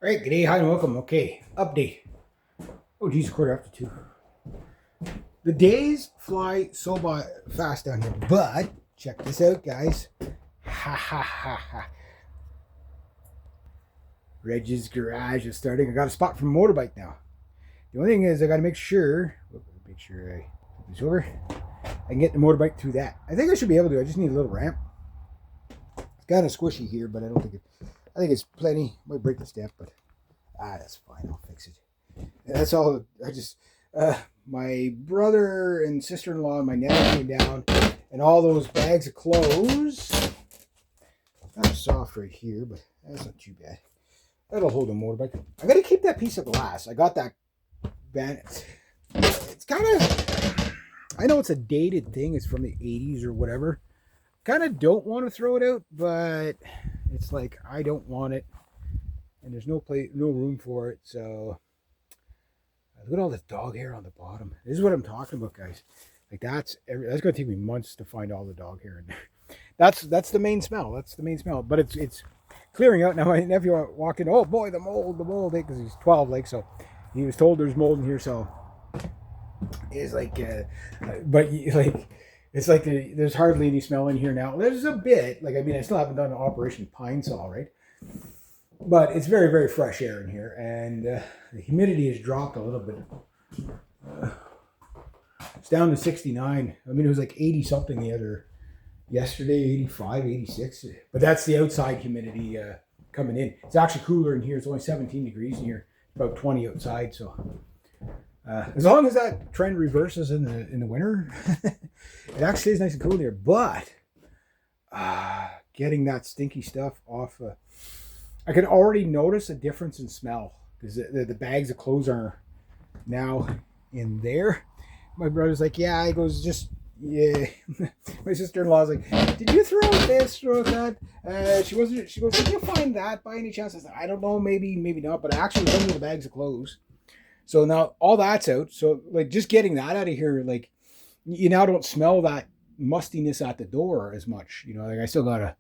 All right, good day, hi, and welcome. Okay, update. Oh, geez, quarter after two. The days fly so fast down here, but check this out, guys. Ha ha ha ha. Reg's garage is starting. I got a spot for a motorbike now. The only thing is, I got to make sure I put this over. I can get the motorbike through that. I think I should be able to. I just need a little ramp. It's kind of squishy here, but I don't think it. I think it's plenty. Might break the step, but that's fine. I'll fix it. That's all. My brother and sister-in-law and my nephew came down, and all those bags of clothes. Kind of soft right here, but that's not too bad. That'll hold a motorbike. I gotta keep that piece of glass. I got that band. It's kind of. I know it's a dated thing. It's from the '80s or whatever. Kind of don't want to throw it out, but it's like I don't want it, and there's no room for it. So look at all this dog hair on the bottom. This is what I'm talking about, guys. Like that's going to take me months to find all the dog hair in there. That's the main smell. That's the main smell. But it's clearing out now. My nephew walked in. Oh boy, the mold, because he's 12, like so. He was told there's mold in here, so it's like, but like it's like there's hardly any smell in here now. There's a bit. Like I mean, I still haven't done an Operation Pine Saw, right? But it's very, very fresh air in here, and the humidity has dropped a little bit. It's down to 69. I mean, it was like 80 something yesterday, 85, 86. But that's the outside humidity coming in. It's actually cooler in here. It's only 17 degrees in here, about 20 outside. So as long as that trend reverses in the winter, it actually stays nice and cool in here. But getting that stinky stuff off. I can already notice a difference in smell because the bags of clothes are now in there. My brother's like, yeah. He goes, just yeah. My sister-in-law's like, did you throw this, throw that? She wasn't. She goes, did you find that by any chance? I said, I don't know, maybe not, but actually, it was under the bags of clothes. So now all that's out. So like, just getting that out of here, like, you now don't smell that mustiness at the door as much. You know, like I still gotta,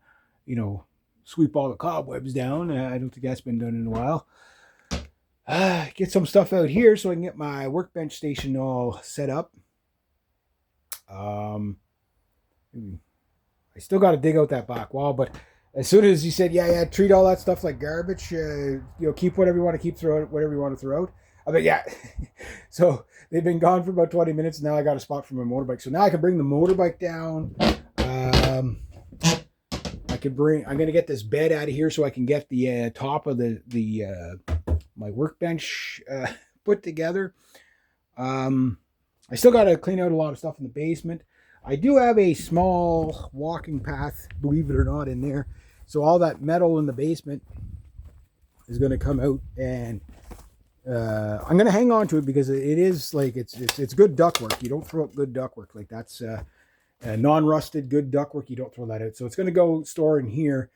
sweep all the cobwebs down. I don't think that's been done in a while. Get some stuff out here so I can get my workbench station all set up. I still got to dig out that back wall, but as soon as he said, yeah, treat all that stuff like garbage, keep whatever you want to keep, throw out whatever you want to throw out. I bet, yeah. So they've been gone for about 20 minutes. Now I got a spot for my motorbike. So now I can bring the motorbike down. I'm going to get this bed out of here so I can get the top of my workbench put together. I still got to clean out a lot of stuff in the basement. I do have a small walking path, believe it or not, in there. So all that metal in the basement is going to come out, and I'm going to hang on to it because it is like it's good ductwork. You don't throw up good ductwork. Like that's non-rusted, good ductwork. You don't throw that out. So it's going to go store in here.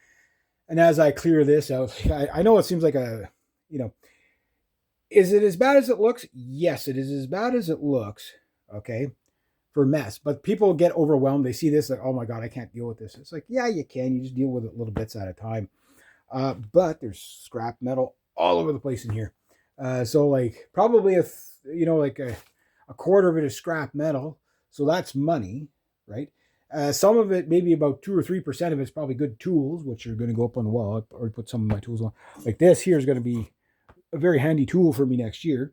And as I clear this out, I know it seems like is it as bad as it looks? Yes, it is as bad as it looks. Okay, for mess. But people get overwhelmed. They see this like, oh my God, I can't deal with this. It's like, yeah, you can. You just deal with it little bits at a time. But there's scrap metal all over the place in here. So like probably like a quarter of it is scrap metal. So that's money, right? Some of it, maybe about 2 or 3% of it's probably good tools, which are going to go up on the wall. Or put some of my tools on. Like this here is going to be a very handy tool for me next year.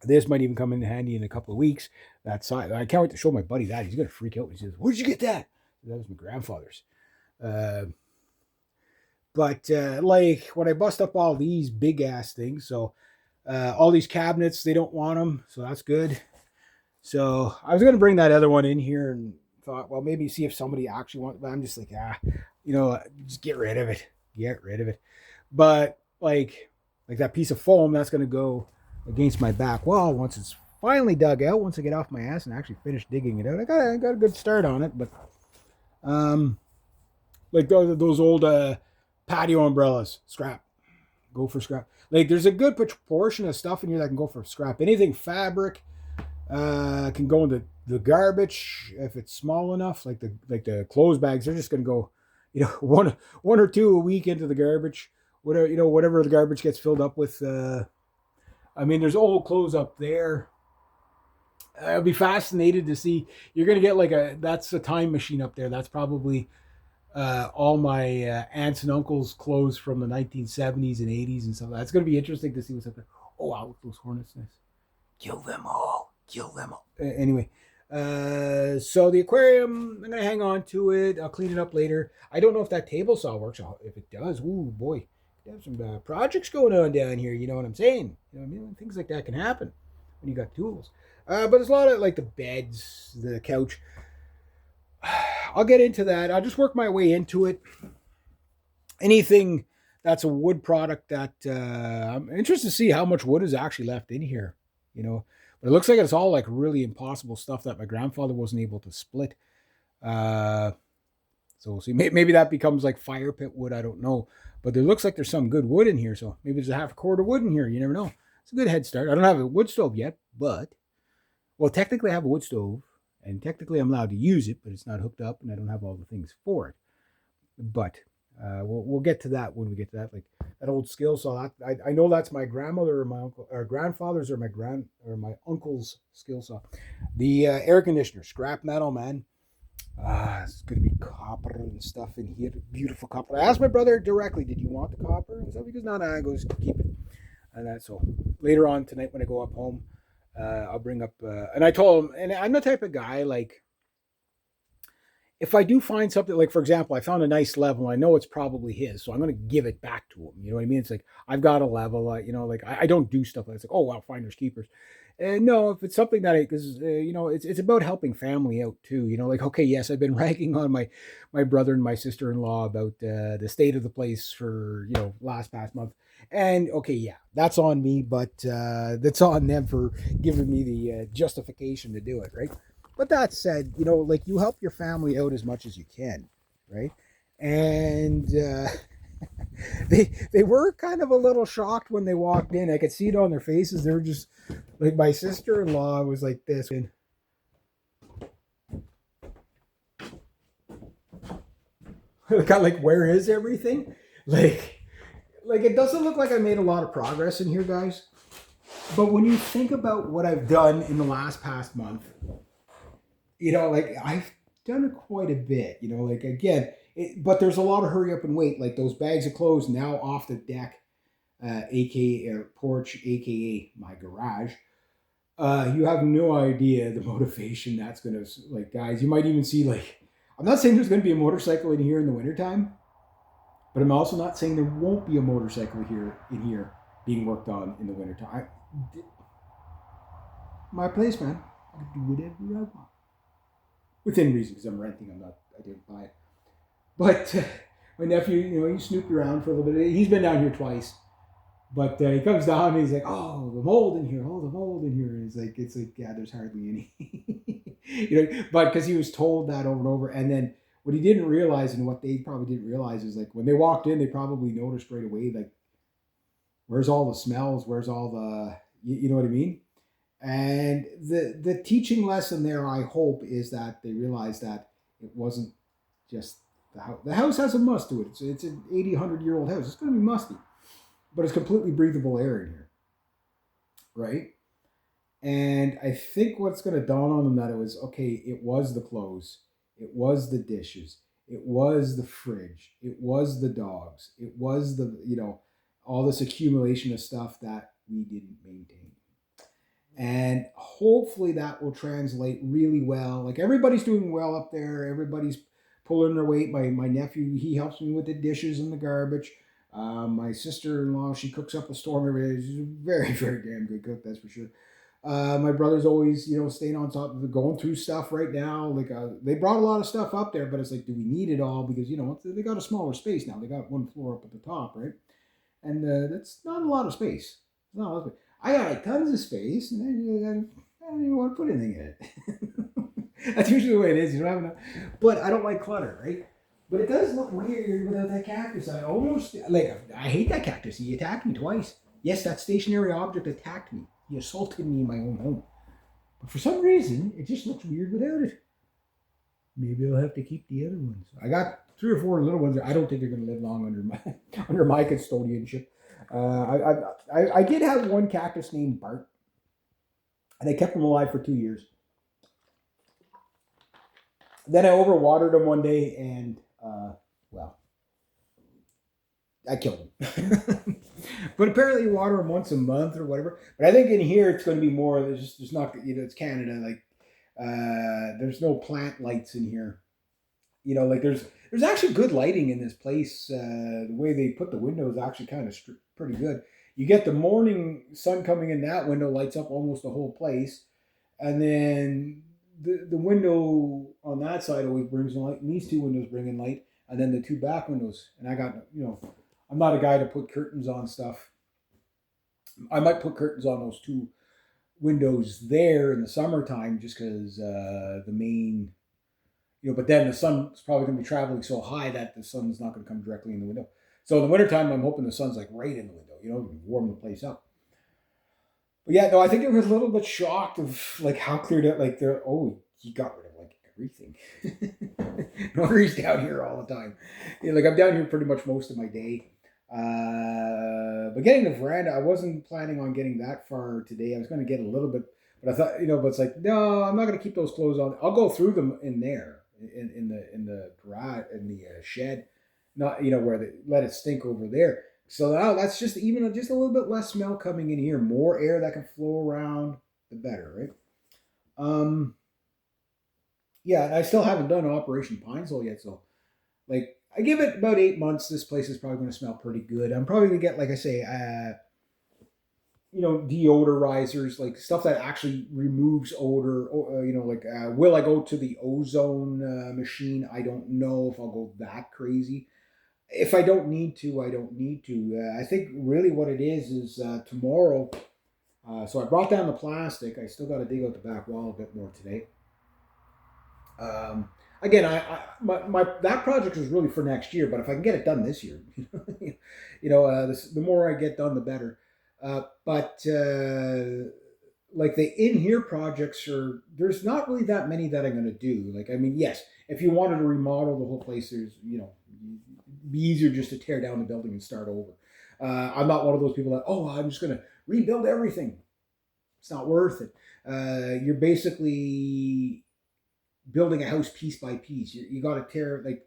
This might even come in handy in a couple of weeks. That side, I can't wait to show my buddy that. He's going to freak out. He says, "Where'd you get that?" That was my grandfather's. But like when I bust up all these big ass things, so all these cabinets, they don't want them, so that's good. So I was going to bring that other one in here and thought, well, maybe see if somebody actually wants. But I'm just like, just get rid of it. Get rid of it. But like that piece of foam, that's going to go against my back wall once it's finally dug out. Once I get off my ass and actually finish digging it out, I got a good start on it. But like those old patio umbrellas, scrap. Go for scrap. Like there's a good proportion of stuff in here that can go for scrap. Anything fabric can go into the garbage if it's small enough. Like the clothes bags, they're just going to go, one or two a week into the garbage. whatever, whatever the garbage gets filled up with. I mean, there's old clothes up there. I'd be fascinated to see. You're gonna get like that's a time machine up there. That's probably all my aunts and uncles' clothes from the 1970s and 80s and stuff. That's gonna be interesting to see what's up there. Oh wow, look at those hornets' nests. Kill them all. Kill them all. Anyway, so the aquarium, I'm gonna hang on to it. I'll clean it up later. I don't know if that table saw works. If it does, ooh boy, we have some projects going on down here. You know what I'm saying? You know what I mean? Things like that can happen when you got tools. But there's a lot of like the beds, the couch. I'll get into that. I'll just work my way into it. Anything that's a wood product that I'm interested to see how much wood is actually left in here. You know, but it looks like it's all like really impossible stuff that my grandfather wasn't able to split. Uh, so we'll see. Maybe that becomes like fire pit wood. I don't know. But there looks like there's some good wood in here. So maybe there's a half a cord of wood in here. You never know. It's a good head start. I don't have a wood stove yet, but well, technically I have a wood stove, and technically I'm allowed to use it, but it's not hooked up, and I don't have all the things for it. But we'll get to that when we get to that. Like that old skill saw. I know that's my grandmother or my uncle or grandfather's or my uncle's skill saw. The air conditioner, scrap metal, man. It's gonna be copper and stuff in here. Beautiful copper. I asked my brother directly, "Did you want the copper?" And so because no, I goes keep it. And that so later on tonight when I go up home, I'll bring up. And I told him, and I'm the type of guy like if I do find something, like for example, I found a nice level, I know it's probably his, so I'm going to give it back to him. You know what I mean? It's like I've got a level, like I don't do stuff like it's like, oh wow, finders keepers. And no, if it's something that because it's about helping family out too. You know, like okay, yes, I've been ragging on my brother and my sister in law about the state of the place for last past month, and okay, yeah, that's on me, but that's on them for giving me the justification to do it, right? But that said, like you help your family out as much as you can, right? And they were kind of a little shocked when they walked in. I could see it on their faces. They were just like my sister-in-law was like this. And got like, where is everything? Like it doesn't look like I made a lot of progress in here, guys. But when you think about what I've done in the last past month, like I've done quite a bit, like again, but there's a lot of hurry up and wait. Like those bags of clothes now off the deck, aka porch, aka my garage. You have no idea the motivation that's gonna like, guys. You might even see like, I'm not saying there's gonna be a motorcycle in here in the wintertime, but I'm also not saying there won't be a motorcycle in here being worked on in the wintertime. My place, man. I can do whatever I want. Within reason, because I'm renting. I didn't buy it. But my nephew, he snooped around for a little bit. He's been down here twice. But he comes down and he's like, oh, the mold in here. Oh, the mold in here. And it's like, yeah, there's hardly any. But because he was told that over and over. And then what he didn't realize, and what they probably didn't realize, is like when they walked in, they probably noticed right away, like, where's all the smells? Where's all the, you know what I mean? And the teaching lesson there, I hope, is that they realize that it wasn't just the house. The house has a must to it. It's an 80, 100-year-old house. It's going to be musty. But it's completely breathable air in here. Right? And I think what's going to dawn on them that it was, okay, it was the clothes. It was the dishes. It was the fridge. It was the dogs. It was all this accumulation of stuff that we didn't maintain. And hopefully that will translate really well. Like everybody's doing well up there. Everybody's pulling their weight. My nephew, he helps me with the dishes and the garbage. My sister-in-law, she cooks up a storm every day. She's a very, very damn good cook, that's for sure. My brother's always, staying on top of it, going through stuff right now. Like they brought a lot of stuff up there, but it's like, do we need it all? Because, they got a smaller space now. They got one floor up at the top, right? And that's not a lot of space. It's not a lot of space. I got like tons of space, and I don't even want to put anything in it. That's usually the way it is. You don't have enough. But I don't like clutter, right? But it does look weird without that cactus. I hate that cactus. He attacked me twice. Yes, that stationary object attacked me. He assaulted me in my own home. But for some reason, it just looks weird without it. Maybe I'll have to keep the other ones. I got 3 or 4 little ones. I don't think they're going to live long under my under my custodianship. I did have one cactus named Bart, and I kept him alive for 2 years. Then I overwatered him one day, and well, I killed him. But apparently, you water him once a month or whatever. But I think in here it's going to be more. There's not, it's Canada. Like there's no plant lights in here. Like there's actually good lighting in this place. The way they put the windows actually kind of pretty good. You get the morning sun coming in that window, lights up almost the whole place, and then the window on that side always brings light, and these two windows bring in light, and then the two back windows. And I got, I'm not a guy to put curtains on stuff. I might put curtains on those two windows there in the summertime just because the main, but then the sun's probably going to be traveling so high that the sun's not going to come directly in the window. So in the wintertime, I'm hoping the sun's like right in the window, warm the place up. But yeah, no, I think I was a little bit shocked of like how cleared out, like he got rid of like everything. No, he's down here all the time. Like I'm down here pretty much most of my day. But getting the veranda, I wasn't planning on getting that far today. I was going to get a little bit, but I thought, but it's like, no, I'm not going to keep those clothes on. I'll go through them in there, in the garage, in the shed, not, where they let it stink over there. So now that's just a little bit less smell coming in here, more air that can flow around, the better, right? Yeah, and I still haven't done Operation Pineshole yet, so like I give it about 8 months. This place is probably going to smell pretty good. I'm probably going to get, like I say, deodorizers, like stuff that actually removes odor. Will I go to the ozone machine? I don't know if I'll go that crazy. If I don't need to, I don't need to. I think really what it is tomorrow. So I brought down the plastic. I still got to dig out the back wall a bit more today. Again, my that project is really for next year, but if I can get it done this year, the more I get done, the better. But like the in here projects there's not really that many that I'm going to do. Like, I mean, yes, if you wanted to remodel the whole place, there's, be easier just to tear down the building and start over. I'm not one of those people that, I'm just going to rebuild everything. It's not worth it. You're basically building a house piece by piece. You got to tear, like,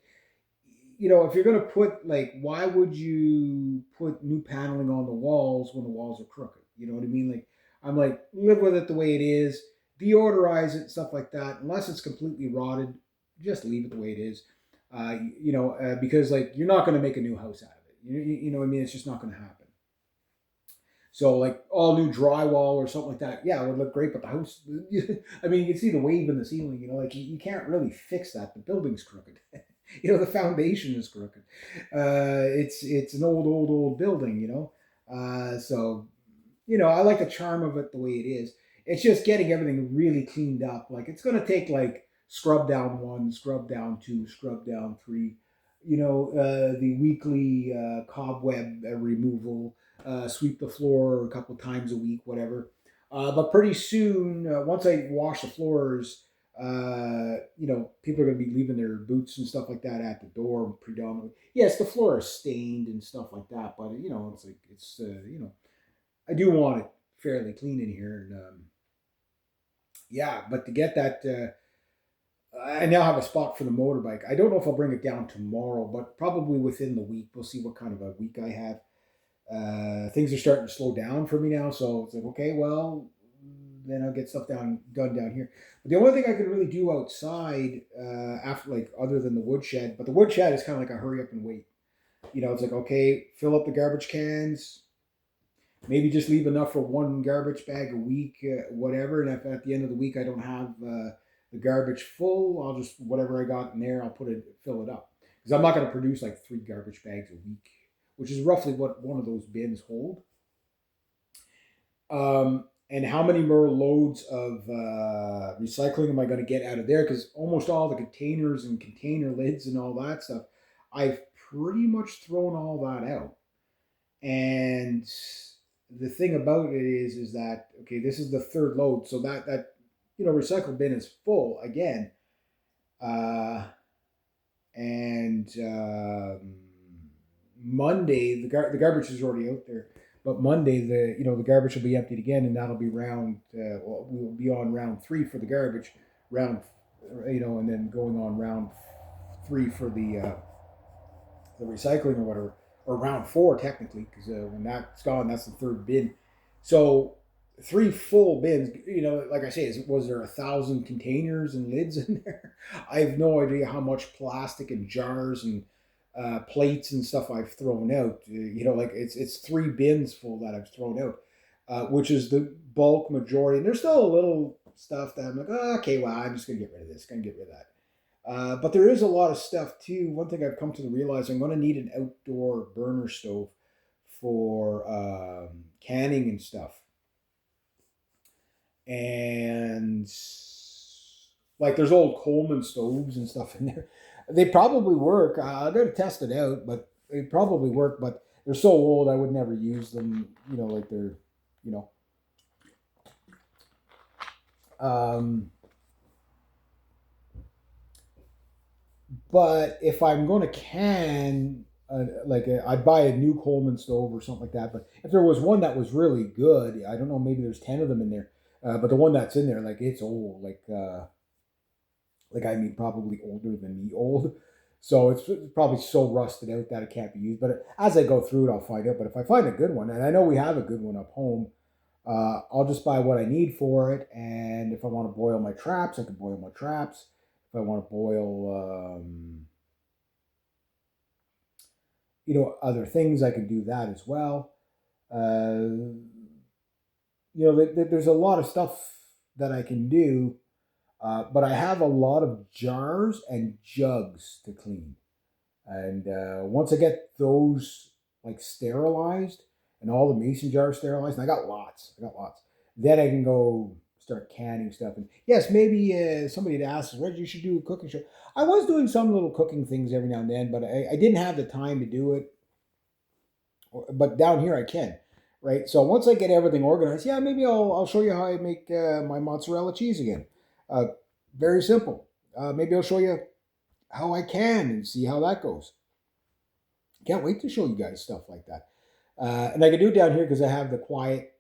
if you're going to put, like, why would you put new paneling on the walls when the walls are crooked? You know what I mean? Like, I'm like, live with it the way it is, deodorize it, stuff like that. Unless it's completely rotted, just leave it the way it is. Because like you're not going to make a new house out of it. You know what I mean? It's just not going to happen. So like all new drywall or something like that, yeah, it would look great. But the house, I mean, you can see the wave in the ceiling. Like you can't really fix that. The building's crooked. The foundation is crooked. It's an old building. So I like the charm of it the way it is. It's just getting everything really cleaned up. Like it's going to take like scrub down 1, scrub down 2, scrub down 3, the weekly cobweb removal, sweep the floor a couple times a week, whatever. But pretty soon, once I wash the floors, people are going to be leaving their boots and stuff like that at the door predominantly. Yes, the floor is stained and stuff like that, but it's like, I do want it fairly clean in here. And yeah, but to get that, I now have a spot for the motorbike. I don't know if I'll bring it down tomorrow, but probably within the week. We'll see what kind of a week I have. Things are starting to slow down for me now, so it's like, okay, well, then I'll get stuff done down here. But the only thing I could really do outside after, like, other than the woodshed, but the woodshed is kind of like a hurry up and wait. It's like, okay, fill up the garbage cans, maybe just leave enough for 1 garbage bag a week, whatever. And if at the end of the week I don't have the garbage full, I'll just, whatever I got in there, I'll fill it up. Because I'm not going to produce like 3 garbage bags a week, which is roughly what one of those bins hold. And how many more loads of recycling am I going to get out of there? Because almost all the containers and container lids and all that stuff, I've pretty much thrown all that out. And the thing about it is that, okay, this is the 3rd load, so that recycle bin is full again. and Monday the garbage is already out there. But Monday the garbage will be emptied again, and that'll be round. We'll be on round 3 for the garbage, round and then going on round 3 for the recycling or whatever, or round 4 technically, because when that's gone, that's the third bin. So 3 full bins. Like I say, was there 1,000 containers and lids in there? I have no idea how much plastic and jars and plates and stuff I've thrown out. Like it's 3 bins full that I've thrown out, which is the bulk majority. And there's still a little stuff that I'm like, oh, okay, well, I'm just gonna get rid of this, gonna get rid of that. But there is a lot of stuff too. One thing I've come to realize, I'm going to need an outdoor burner stove for canning and stuff. And like there's old Coleman stoves and stuff in there. They probably work. I got to test it out, but they probably work. But they're so old, I would never use them. Like they're, you know. But if I'm going to can, I'd buy a new Coleman stove or something like that. But if there was one that was really good, I don't know, maybe there's 10 of them in there. But the one that's in there, like it's old, I mean, probably older than me old. So it's probably so rusted out that it can't be used. But as I go through it, I'll find out. But if I find a good one, and I know we have a good one up home, I'll just buy what I need for it. And if I want to boil my traps, I can boil my traps. If I want to boil, other things, I can do that as well. Uh, there's a lot of stuff that I can do, but I have a lot of jars and jugs to clean. And once I get those like sterilized and all the mason jars sterilized, and I got lots. Then I can go start canning stuff. And yes, maybe somebody had asked, Reg, you should do a cooking show. I was doing some little cooking things every now and then, but I didn't have the time to do it. But down here I can, right? So once I get everything organized, yeah, maybe I'll show you how I make my mozzarella cheese again. Uh, Very simple. Maybe I'll show you how I can and see how that goes. Can't wait to show you guys stuff like that. And I can do it down here because I have the quiet,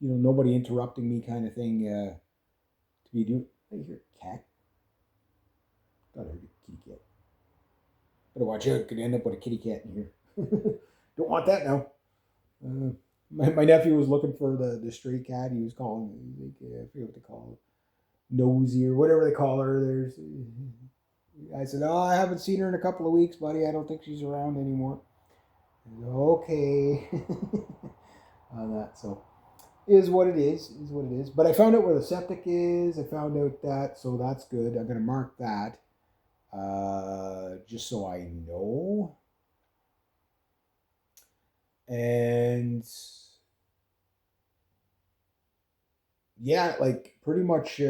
nobody interrupting me kind of thing to be doing. Hey, here, cat. Thought I heard a kitty cat. Better watch out. Could end up with a kitty cat in here. Don't want that now. My nephew was looking for the stray cat. He was calling, I forget what they call it, Nosy or whatever they call her. I said, oh, I haven't seen her in a couple of weeks, buddy. I don't think she's around anymore. Said, okay. On that, so is what it is. Is what it is. But I found out where the septic is. I found out that, so that's good. I'm gonna mark that, just so I know. And yeah, like pretty much,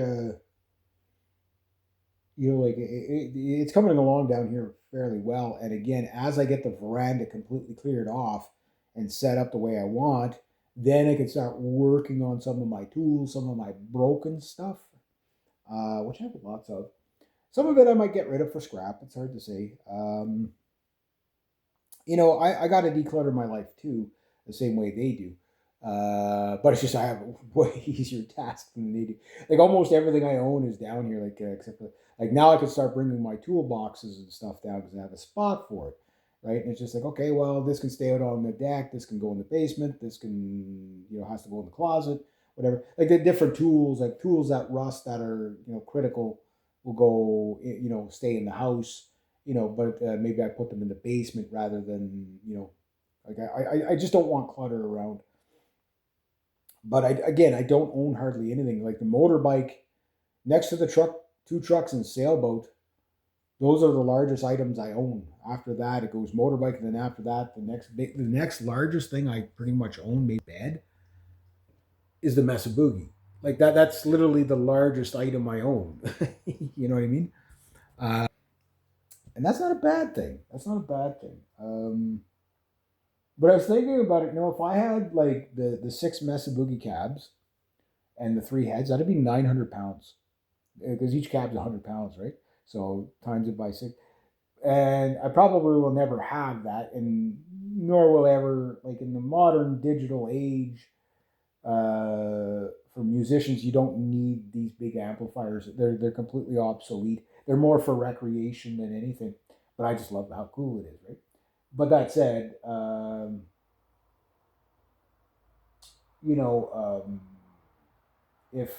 it's coming along down here fairly well. And again, as I get the veranda completely cleared off and set up the way I want, then I can start working on some of my tools, some of my broken stuff, which I have lots of. Some of it I might get rid of for scrap. It's hard to say. I got to declutter my life too, the same way they do. But it's just I have a way easier task than they do. Like almost everything I own is down here, except for like now I can start bringing my toolboxes and stuff down because I have a spot for it, right? And it's just like, okay, well, this can stay out on the deck, this can go in the basement, this can has to go in the closet, whatever. Like the different tools, like tools that rust that are critical, will go stay in the house, but maybe I put them in the basement rather than like I just don't want clutter around. But I don't own hardly anything. Like the motorbike, next to the truck, 2 trucks and sailboat. Those are the largest items I own. After that, it goes motorbike, and then after that, the next largest thing I pretty much own, maybe bed, is the Mesa Boogie. Like that. That's literally the largest item I own. You know what I mean? And that's not a bad thing. That's not a bad thing. But I was thinking about it. If I had like the 6 Mesa Boogie cabs and the 3 heads, that'd be 900 pounds because each cab's 100 pounds, right? So times it by 6. And I probably will never have that, and nor will I ever, like in the modern digital age, for musicians, you don't need these big amplifiers. They're completely obsolete. They're more for recreation than anything. But I just love how cool it is, right? But that said, you know, if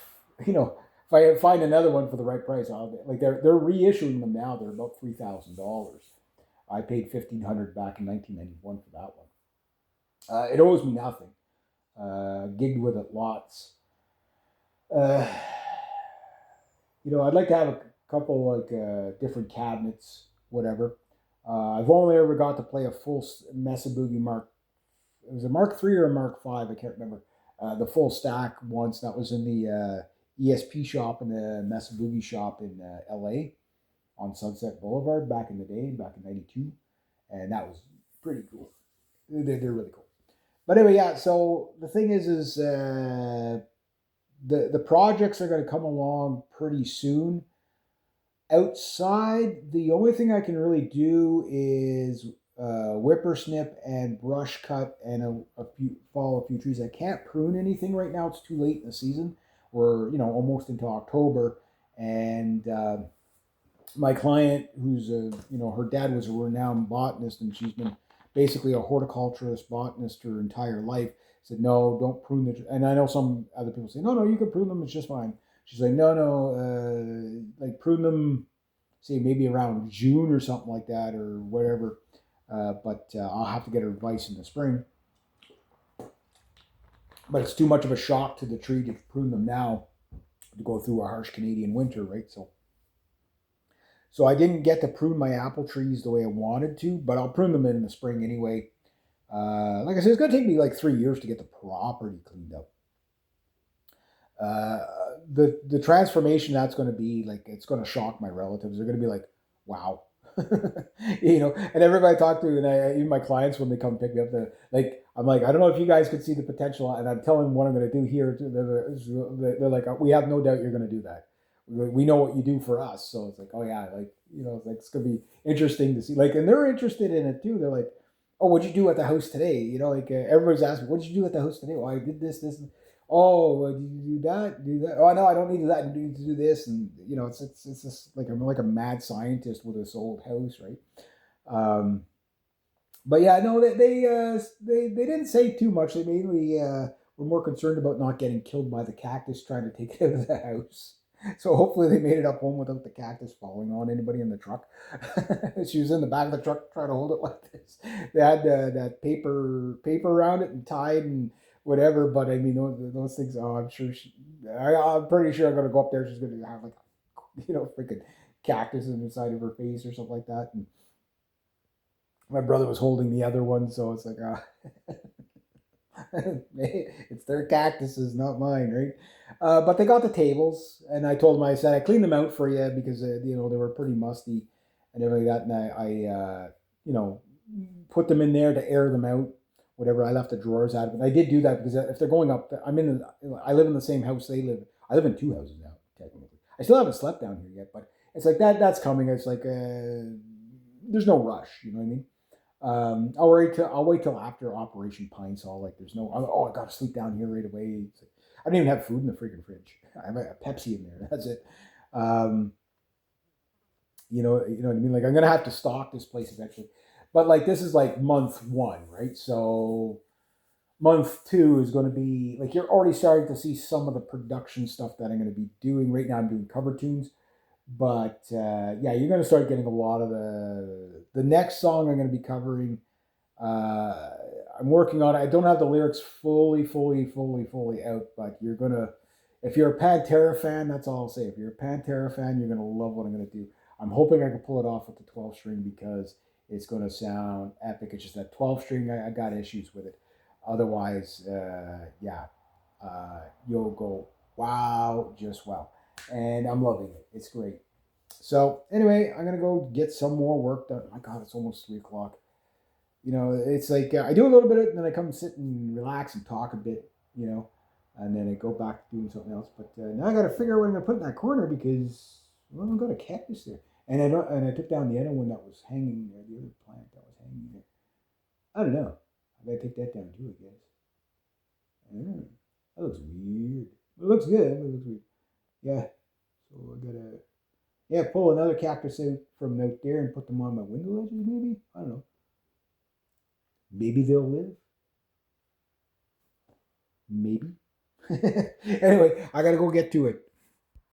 you know if I find another one for the right price, like they're reissuing them now. They're about $3,000. I paid 1,500 back in 1991 for that one. It owes me nothing. Gigged with it lots. Uh, I'd like to have a couple like different cabinets, whatever. I've only ever got to play a full Mesa Boogie Mark. It was a Mark III or a Mark V. I can't remember. The full stack once. That was in the ESP shop in the Mesa Boogie shop in LA on Sunset Boulevard back in the day, back in '92, and that was pretty cool. They're really cool. But anyway, yeah. So the thing is the projects are going to come along pretty soon. Outside, the only thing I can really do is whippersnip and brush cut and fall a few trees. I can't prune anything right now. It's too late in the season. We're almost into October, and my client, who's her dad was a renowned botanist, and she's been basically a horticulturist botanist her entire life. Said no, don't prune the. And I know some other people say no, you can prune them. It's just fine. She's like no, like prune them, say maybe around June or something like that or whatever. But I'll have to get her advice in the spring. But it's too much of a shock to the tree to prune them now to go through a harsh Canadian winter, right? So I didn't get to prune my apple trees the way I wanted to, but I'll prune them in the spring anyway. Like I said, it's going to take me like 3 years to get the property cleaned up. The transformation that's going to be like, it's going to shock my relatives. They're going to be like, wow. And everybody I talk to, and even my clients when they come pick me up, I'm like, I don't know if you guys could see the potential, and I'm telling them what I'm going to do here. They're like, we have no doubt you're going to do that. We know what you do for us, so it's like, oh yeah, like it's gonna be interesting to see. Like, and they're interested in it too. They're like, oh, what'd you do at the house today? Everybody's asking, what did you do at the house today? Well, I did this. Oh, well, did you do that? Do that? Oh, no, I don't need to do that. I need to do this, and it's just like I'm like a mad scientist with this old house, right? But yeah, no, they didn't say too much. They mainly were more concerned about not getting killed by the cactus trying to take it out of the house. So hopefully they made it up home without the cactus falling on anybody in the truck. She was in the back of the truck trying to hold it like this. They had that paper around it and tied and whatever. But I mean, those things. Oh, I'm pretty sure I'm gonna go up there. She's gonna have like freaking cactus inside of her face or something like that. And my brother was holding the other one, so it's like, it's their cactuses, not mine, right? But they got the tables, and I told them, I said, I cleaned them out for you because they were pretty musty and everything like that, and I put them in there to air them out. Whatever, I left the drawers out of it. I did do that because if they're going up, I live in the same house they live. I live in two houses now, technically. I still haven't slept down here yet, but it's like that. That's coming. It's like there's no rush. You know what I mean? I'll wait till after Operation Pine Sol. Like there's no, oh, I got to sleep down here right away. Like, I don't even have food in the freaking fridge. I have a Pepsi in there. That's it. Um, you know what I mean? Like I'm gonna have to stock this place eventually, but like this is like month one, right? So month two is going to be like you're already starting to see some of the production stuff that I'm going to be doing. Right now I'm doing cover tunes, but yeah, you're going to start getting a lot of the next song I'm going to be covering. uh I'm working on it. I don't have the lyrics fully out, but you're gonna, if you're a Pantera fan, that's all I'll say. If you're a Pantera fan, you're gonna love what I'm gonna do. I'm hoping I can pull it off with the 12 string because it's gonna sound epic. It's just that 12 string, I got issues with it. Otherwise, yeah, you'll go wow, just wow, and I'm loving it. It's great. So anyway, I'm gonna go get some more work done. My God, it's almost 3 o'clock. It's like I do a little bit of it, and then I come sit and relax and talk a bit, and then I go back to doing something else. But now I got to figure out what I'm going to put in that corner because, well, I've got a cactus there. And I took down the other one that was hanging there, the other plant that was hanging there. I don't know. I gotta take that down too, I guess. I don't know. That looks weird. It looks good. It looks weird. Yeah. So I gotta pull another cactus out from out there and put them on my window ledges. Maybe I don't know. Maybe they'll live. Maybe. Anyway, I gotta go get to it.